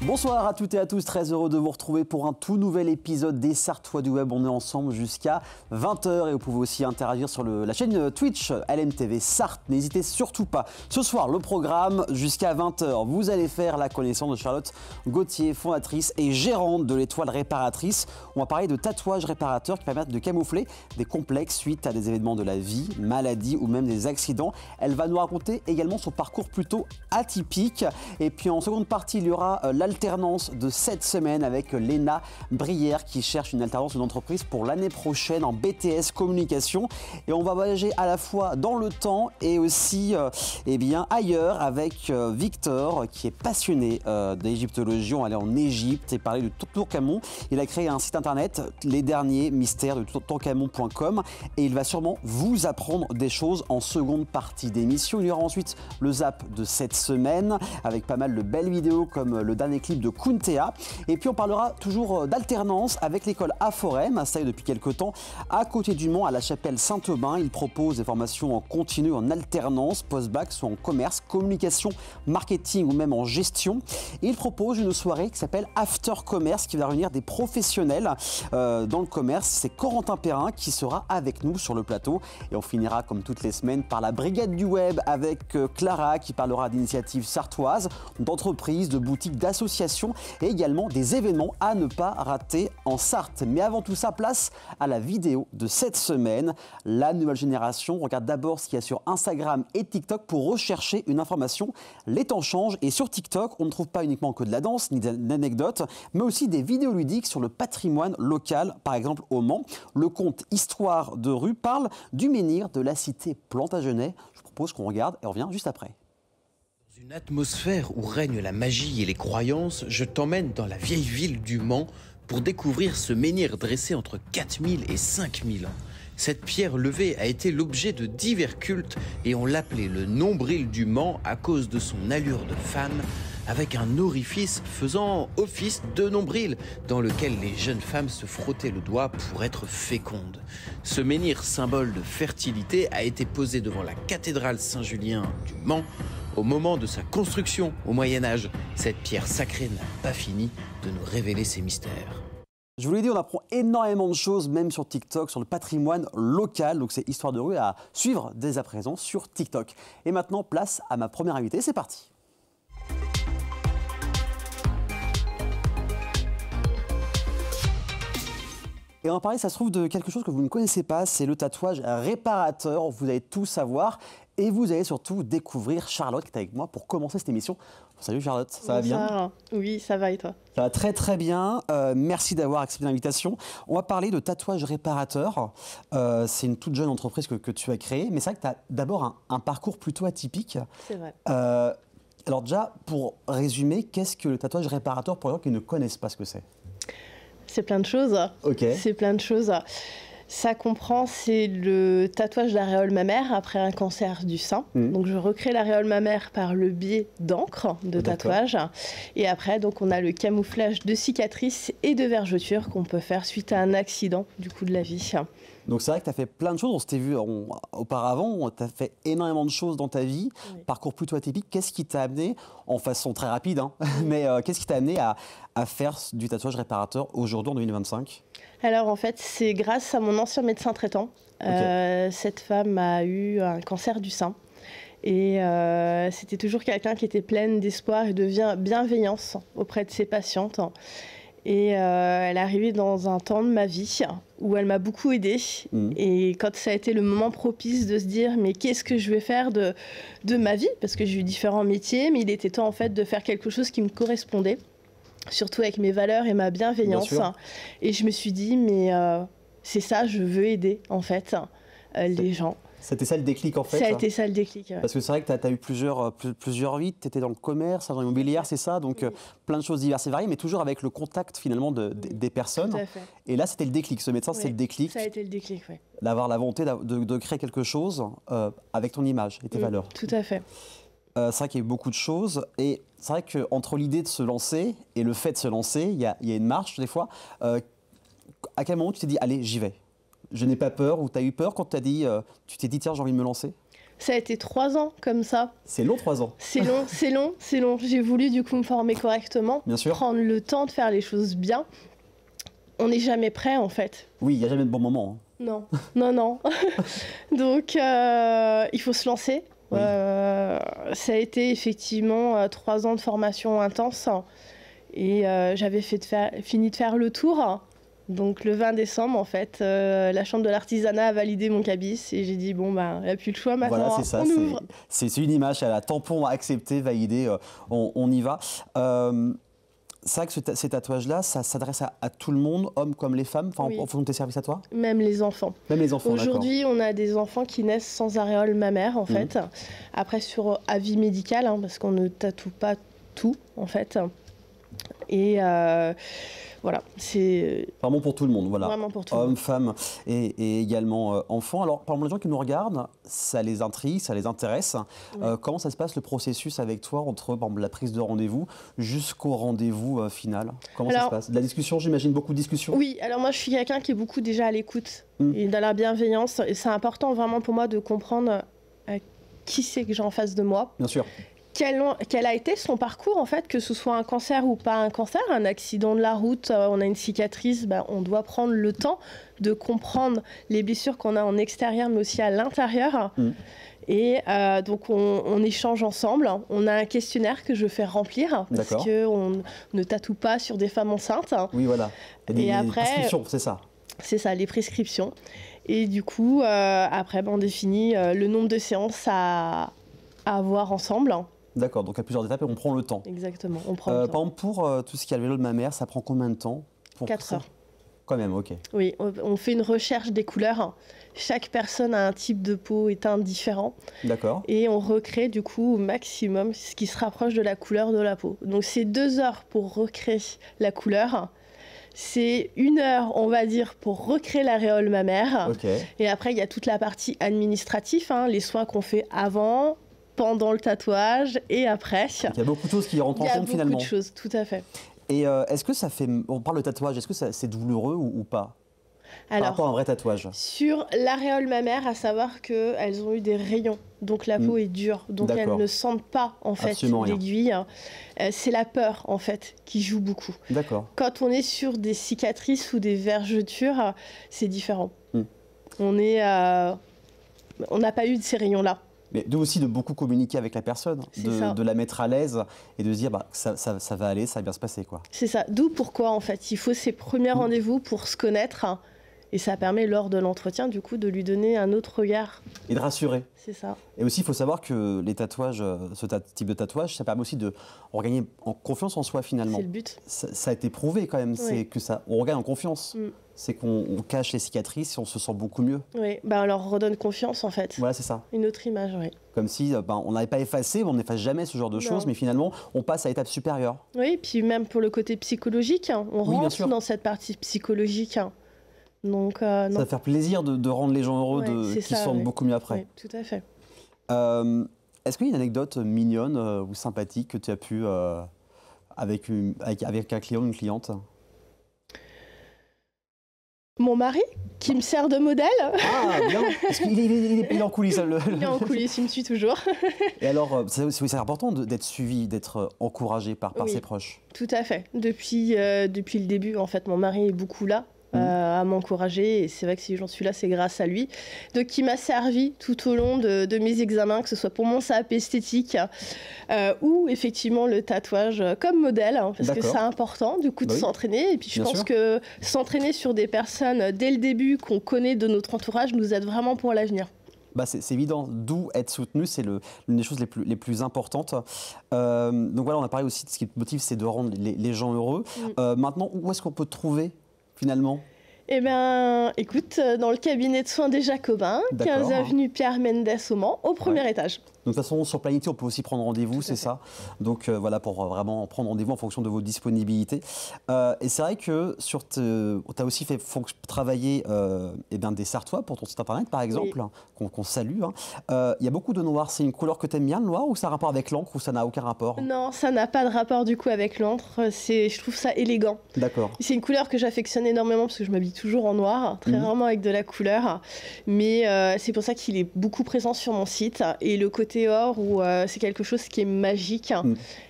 Bonsoir à toutes et à tous, très heureux de vous retrouver pour un tout nouvel épisode des Sartois du Web. On est ensemble jusqu'à 20h et vous pouvez aussi interagir sur la chaîne Twitch LMTV Sarthe. N'hésitez surtout pas. Ce soir, le programme jusqu'à 20h. Vous allez faire la connaissance de Charlotte Gauthier, fondatrice et gérante de l'Étoile Réparatrice. On va parler de tatouages réparateurs qui permettent de camoufler des complexes suite à des événements de la vie, maladies ou même des accidents. Elle va nous raconter également son parcours plutôt atypique. Et puis en seconde partie, il y aura l'alternance de cette semaine avec Léna Brière qui cherche une alternance d'entreprise pour l'année prochaine en BTS communication. Et on va voyager à la fois dans le temps et aussi ailleurs avec Victor qui est passionné d'égyptologie. On va aller en Égypte et parler de Toutankhamon. Il a créé un site internet, les derniers mystères de Toutankhamon.com, et il va sûrement vous apprendre des choses en seconde partie d'émission. Il y aura ensuite le zap de cette semaine avec pas mal de belles vidéos comme le dernier clip de Kuntea. Et puis on parlera toujours d'alternance avec l'école Aforem, installée depuis quelques temps à côté du Mans, à la chapelle Saint-Aubin. Il propose des formations en continu, en alternance, post-bac, soit en commerce, communication, marketing ou même en gestion. Et il propose une soirée qui s'appelle After Commerce qui va réunir des professionnels dans le commerce. C'est Corentin Perrin qui sera avec nous sur le plateau. Et on finira comme toutes les semaines par la brigade du web avec Clara qui parlera d'initiatives sartoises, d'entreprises, de boutiques, d'associations et également des événements à ne pas rater en Sarthe. Mais avant tout ça, place à la vidéo de cette semaine. La nouvelle génération regarde d'abord ce qu'il y a sur Instagram et TikTok pour rechercher une information. Les temps changent et sur TikTok, on ne trouve pas uniquement que de la danse ni d'anecdotes, mais aussi des vidéos ludiques sur le patrimoine local, par exemple au Mans. Le compte Histoire de rue parle du menhir de la cité Plantagenet. Je vous propose qu'on regarde et on revient juste après. Une atmosphère où règne la magie et les croyances, je t'emmène dans la vieille ville du Mans pour découvrir ce menhir dressé entre 4000 et 5000 ans. Cette pierre levée a été l'objet de divers cultes et on l'appelait le nombril du Mans à cause de son allure de femme, avec un orifice faisant office de nombril dans lequel les jeunes femmes se frottaient le doigt pour être fécondes. Ce menhir, symbole de fertilité, a été posé devant la cathédrale Saint-Julien du Mans au moment de sa construction au Moyen-Âge. Cette pierre sacrée n'a pas fini de nous révéler ses mystères. Je vous l'ai dit, on apprend énormément de choses, même sur TikTok, sur le patrimoine local. Donc c'est Histoire de rue à suivre dès à présent sur TikTok. Et maintenant, place à ma première invitée. C'est parti. Et on va parler, ça se trouve, de quelque chose que vous ne connaissez pas, c'est le tatouage réparateur. Vous allez tout savoir et vous allez surtout découvrir Charlotte qui est avec moi pour commencer cette émission. Salut Charlotte, ça va bien? Oui, ça va et toi? Ça va très très bien, merci d'avoir accepté l'invitation. On va parler de tatouage réparateur. C'est une toute jeune entreprise que tu as créée, mais c'est vrai que tu as d'abord un parcours plutôt atypique. C'est vrai. Alors déjà, pour résumer, qu'est-ce que le tatouage réparateur pour les gens qui ne connaissent pas ce que c'est? C'est plein de choses. Ok. C'est plein de choses. Ça comprend, c'est le tatouage d'aréole mammaire après un cancer du sein. Donc je recrée l'aréole mammaire par le biais d'encre, de tatouage. Et après, donc on a le camouflage de cicatrices et de vergetures qu'on peut faire suite à un accident du coup de la vie. Donc c'est vrai que tu as fait plein de choses, on s'était vu auparavant, tu as fait énormément de choses dans ta vie, oui. Parcours plutôt atypique. Qu'est-ce qui t'a amené, en façon très rapide, mais qu'est-ce qui t'a amené à faire du tatouage réparateur aujourd'hui en 2025? Alors en fait, c'est grâce à mon ancien médecin traitant. Cette femme a eu un cancer du sein. Et c'était toujours quelqu'un qui était pleine d'espoir et de bienveillance auprès de ses patientes. Et elle est arrivée dans un temps de ma vie où elle m'a beaucoup aidée. Et quand ça a été le moment propice de se dire mais qu'est-ce que je vais faire de ma vie, parce que j'ai eu différents métiers, mais il était temps en fait de faire quelque chose qui me correspondait, surtout avec mes valeurs et ma bienveillance. Et je me suis dit mais c'est ça, je veux aider en fait les gens. C'était ça le déclic en fait? Ça a été ça le déclic. Ouais. Parce que c'est vrai que tu as eu plusieurs vies, tu étais dans le commerce, dans l'immobilier, c'est ça, donc plein de choses diverses et variées, mais toujours avec le contact finalement des personnes. Tout à fait. Et là c'était le déclic, ce médecin c'était le déclic. Ça a été le déclic, oui. D'avoir la volonté de créer quelque chose avec ton image et tes valeurs. Tout à fait. C'est vrai qu'il y a eu beaucoup de choses et c'est vrai qu'entre l'idée de se lancer et le fait de se lancer, il y a une marche des fois. À quel moment tu t'es dit allez j'y vais? Je n'ai pas peur, ou tu as eu peur quand tu t'es dit tiens j'ai envie de me lancer? Ça a été 3 ans comme ça. C'est long, 3 ans. C'est long, c'est long, c'est long. J'ai voulu du coup me former correctement, Bien sûr. prendre le temps de faire les choses bien. On n'est jamais prêt en fait. Oui, il n'y a jamais de bon moment. Non, non, non. Donc il faut se lancer. Oui. Ça a été effectivement 3 ans de formation intense et j'avais fini de faire le tour. Donc le 20 décembre, en fait, la Chambre de l'artisanat a validé mon cabis et j'ai dit bon ben, il n'y a plus le choix maintenant. Voilà, c'est ça. On ouvre. C'est une image, à la tampon accepté, validé, on y va. C'est vrai que ces tatouages-là, ça s'adresse à tout le monde, hommes comme les femmes, Oui. en fonction de tes services à toi. Même les enfants. Même les enfants, Aujourd'hui, on a des enfants qui naissent sans aréole mammaire, en fait. Après, sur avis médical, hein, parce qu'on ne tatoue pas tout, en fait. Et voilà, c'est Vraiment pour tout le monde, voilà. vraiment pour tout le monde. Hommes, femmes et également enfants. Alors, par exemple, les gens qui nous regardent, ça les intrigue, ça les intéresse. Oui. Comment ça se passe le processus avec toi entre par exemple, la prise de rendez-vous jusqu'au rendez-vous final? Comment ça se passe? De la discussion, j'imagine beaucoup de discussions? Oui, alors moi je suis quelqu'un qui est beaucoup déjà à l'écoute et dans la bienveillance. Et c'est important vraiment pour moi de comprendre qui c'est que j'ai en face de moi. Bien sûr. Quel a été son parcours en fait, que ce soit un cancer ou pas un cancer, un accident de la route, on a une cicatrice, on doit prendre le temps de comprendre les blessures qu'on a en extérieur mais aussi à l'intérieur. Et donc on échange ensemble, on a un questionnaire que je fais remplir parce qu'on ne tatoue pas sur des femmes enceintes. Oui, voilà. Et après, les prescriptions, c'est ça. C'est ça, les prescriptions. Et du coup, après on définit le nombre de séances à avoir ensemble. D'accord, donc à plusieurs étapes et on prend le temps. Exactement, on prend le temps. Par exemple, pour tout ce qui est le vélo de ma mère, ça prend combien de temps? 4 heures. Quand même, ok. Oui, on fait une recherche des couleurs. Chaque personne a un type de peau et teint différent. D'accord. Et on recrée du coup au maximum ce qui se rapproche de la couleur de la peau. Donc c'est 2 heures pour recréer la couleur. C'est 1 heure, on va dire, pour recréer l'aréole mammaire. Okay. Et après, il y a toute la partie administrative, hein, les soins qu'on fait avant, pendant le tatouage et après. Il y a beaucoup de choses qui rentrent en compte finalement. Il y a beaucoup de choses, tout à fait. Et est-ce que ça fait... On parle de tatouage, est-ce que c'est douloureux ou pas? Alors, par rapport à un vrai tatouage? Sur l'aréole mammaire, à savoir qu'elles ont eu des rayons, donc la peau est dure, donc elles ne sentent pas en fait l'aiguille. C'est la peur en fait qui joue beaucoup. D'accord. Quand on est sur des cicatrices ou des vergetures, c'est différent. On n'a pas eu de ces rayons-là. Mais aussi de beaucoup communiquer avec la personne, de la mettre à l'aise et de se dire ça va aller, ça va bien se passer, quoi. C'est ça. D'où pourquoi en fait il faut ces premiers rendez-vous pour se connaître. Et ça permet, lors de l'entretien, du coup, de lui donner un autre regard. Et de rassurer. C'est ça. Et aussi, il faut savoir que les tatouages, type de tatouage, ça permet aussi de regagner en confiance en soi, finalement. C'est le but. Ça a été prouvé, quand même, c'est que on regagne en confiance. C'est qu'on cache les cicatrices et on se sent beaucoup mieux. Oui, on leur redonne confiance, en fait. Voilà, c'est ça. Une autre image, oui. Comme si on n'avait pas effacé, on n'efface jamais ce genre de choses, mais finalement, on passe à l'étape supérieure. Oui, puis même pour le côté psychologique, on rentre dans cette partie psychologique. Donc, ça va faire plaisir de rendre les gens heureux, qui se sentent beaucoup mieux après. Oui, tout à fait. Est-ce qu'il y a une anecdote mignonne ou sympathique que tu as pu avec un client ou une cliente? Mon mari, qui me sert de modèle. Ah, bien. Parce qu'il est en coulisses. Il est en coulisses, il me suit toujours. Et alors, c'est important d'être suivi, d'être encouragé par ses proches. Tout à fait. Depuis le début, en fait, mon mari est beaucoup là. À m'encourager, et c'est vrai que si j'en suis là, c'est grâce à lui. Donc, il m'a servi tout au long de mes examens, que ce soit pour mon SAP esthétique ou effectivement le tatouage comme modèle, parce que c'est important du coup de s'entraîner. Et puis je pense que s'entraîner sur des personnes dès le début qu'on connaît de notre entourage nous aide vraiment pour l'avenir. C'est évident, d'où être soutenu, c'est l'une des choses les plus importantes. Donc voilà, on a parlé aussi de ce qui te motive, c'est de rendre les gens heureux. Maintenant, où est-ce qu'on peut te trouver finalement? Eh bien, écoute, dans le cabinet de soins des Jacobins, 15 avenue Pierre Mendès au Mans, au premier étage. Donc, de toute façon, sur Planity, on peut aussi prendre rendez-vous, c'est ça. Donc, voilà, pour vraiment prendre rendez-vous en fonction de vos disponibilités. Et c'est vrai que tu as aussi fait travailler des Sartois pour ton site internet, par exemple, qu'on salue. Il y a beaucoup de noir. C'est une couleur que tu aimes bien, le noir, ou ça a un rapport avec l'encre, ou ça n'a aucun rapport? Non, ça n'a pas de rapport du coup avec l'encre. Je trouve ça élégant. D'accord. C'est une couleur que j'affectionne énormément parce que je m'habille toujours en noir, très rarement avec de la couleur. Mais c'est pour ça qu'il est beaucoup présent sur mon site. Et le côté or, où c'est quelque chose qui est magique.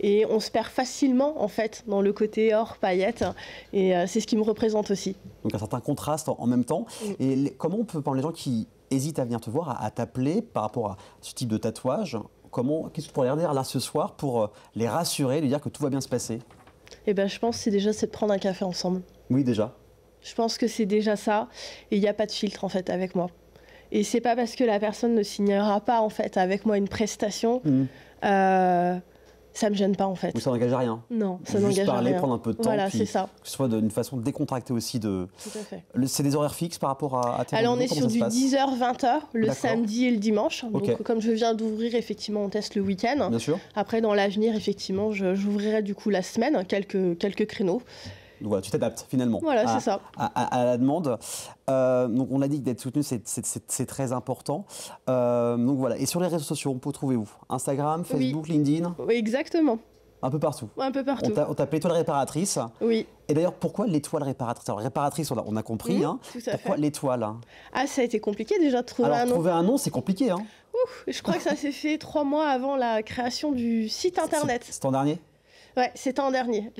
Et on se perd facilement en fait dans le côté or paillettes. Et c'est ce qui me représente aussi. Donc un certain contraste en même temps. Et comment on peut, pour les gens qui hésitent à venir te voir, à t'appeler par rapport à ce type de tatouage, qu'est-ce que tu pourrais leur dire là ce soir pour les rassurer, lui dire que tout va bien se passer? Eh ben, je pense que c'est de prendre un café ensemble. Oui, déjà. Je pense que c'est déjà ça. Et il n'y a pas de filtre en fait avec moi. Et c'est pas parce que la personne ne signera pas en fait avec moi une prestation, ça me gêne pas en fait. Ou ça n'engage à rien. Non, ça n'engage à rien. Juste parler, prendre un peu de temps. Voilà, c'est ça. Que ce soit d'une façon décontractée aussi. Tout à fait. C'est des horaires fixes par rapport à tes Alors on est rendez-vous, sur du 10h, 20h, le samedi et le dimanche. Donc comme je viens d'ouvrir, effectivement, on teste le week-end. Bien sûr. Après, dans l'avenir, effectivement, j'ouvrirai du coup la semaine, quelques créneaux. Donc voilà, tu t'adaptes finalement c'est ça. À la demande. Donc on l'a dit que d'être soutenu, c'est très important. Donc voilà. Et sur les réseaux sociaux, on peut trouver où? Instagram, Facebook, LinkedIn? Oui, exactement. Un peu partout. Un peu partout. On t'appelle l'étoile réparatrice. Oui. Et d'ailleurs, pourquoi l'étoile réparatrice? Alors, réparatrice, on a compris. Pourquoi l'étoile? Ah, ça a été compliqué déjà de trouver un nom. Trouver un nom, c'est compliqué. Je crois que ça s'est fait 3 mois avant la création du site internet. C'est l'an dernier? Ouais, c'était en dernier.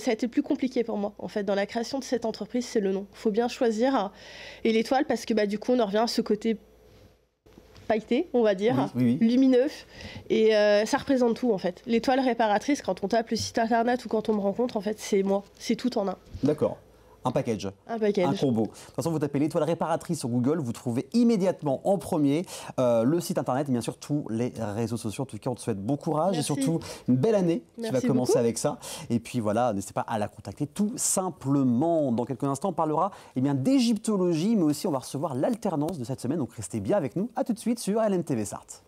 Ça a été plus compliqué pour moi. En fait, dans la création de cette entreprise, c'est le nom. Il faut bien choisir. Et l'étoile, parce que du coup, on en revient à ce côté pailleté, on va dire, lumineux. Et ça représente tout, en fait. L'étoile réparatrice, quand on tape le site internet ou quand on me rencontre, en fait, c'est moi. C'est tout en un. D'accord. Un package. Un package. Un combo. De toute façon, vous tapez l'étoile réparatrice sur Google, vous trouvez immédiatement en premier le site internet et bien sûr tous les réseaux sociaux. En tout cas, on te souhaite bon courage et surtout une belle année qui va commencer avec ça. Et puis voilà, n'hésitez pas à la contacter tout simplement. Dans quelques instants, on parlera d'égyptologie, mais aussi on va recevoir l'alternance de cette semaine. Donc restez bien avec nous. À tout de suite sur LMTV Sarthe.